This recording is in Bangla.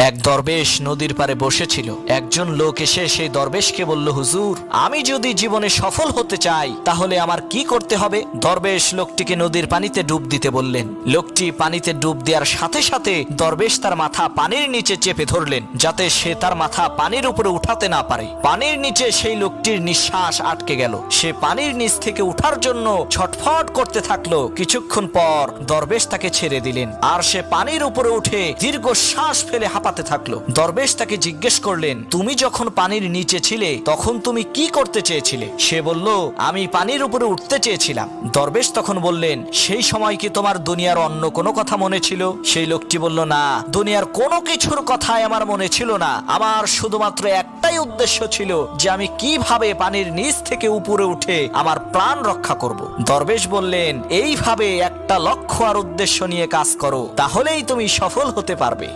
এক দরবেশ নদীর পাড়ে বসেছিল। একজন লোক এসে সেই দরবেশকে বলল, হুজুর, আমি যদি জীবনে সফল হতে চাই তাহলে আমার কি করতে হবে? দরবেশ লোকটিকে নদীর পানিতে ডুব দিতে বললেন। লোকটি পানিতে ডুব দেওয়ার সাথে সাথে দরবেশ তার মাথা পানির নিচে চেপে ধরলেন, যাতে সে তার মাথা পানির উপরে উঠাতে না পারে। পানির নিচে সেই লোকটির নিঃশ্বাস আটকে গেল। সে পানির নিচ থেকে উঠার জন্য ছটফট করতে থাকলো। কিছুক্ষণ পর দরবেশ তাকে ছেড়ে দিলেন, আর সে পানির উপরে উঠে দীর্ঘ শ্বাস ফেলে হাঁপাতে থাকলো। দরবেশ তাকে জিজ্ঞেস করলেন, তুমি যখন পানির নিচে ছিলে তখন তুমি কি করতে চেয়েছিলে? সে বলল, আমি পানির উপরে উঠতে চেয়েছিলাম। দরবেশ তখন বললেন, সেই সময় কি তোমার দুনিয়ার অন্য কোনো কথা মনে ছিল? সেই লোকটি বলল, না, দুনিয়ার কোনো কিছুর কথাই আমার মনে ছিল না। আমার শুধুমাত্র একটাই উদ্দেশ্য ছিল যে আমি কিভাবে পানির নিচ থেকে উপরে উঠে আমার প্রাণ রক্ষা করব। দরবেশ বললেন, এইভাবে একটা লক্ষ্য আর উদ্দেশ্য নিয়ে কাজ করো, তাহলেই তুমি সফল হতে পারবে।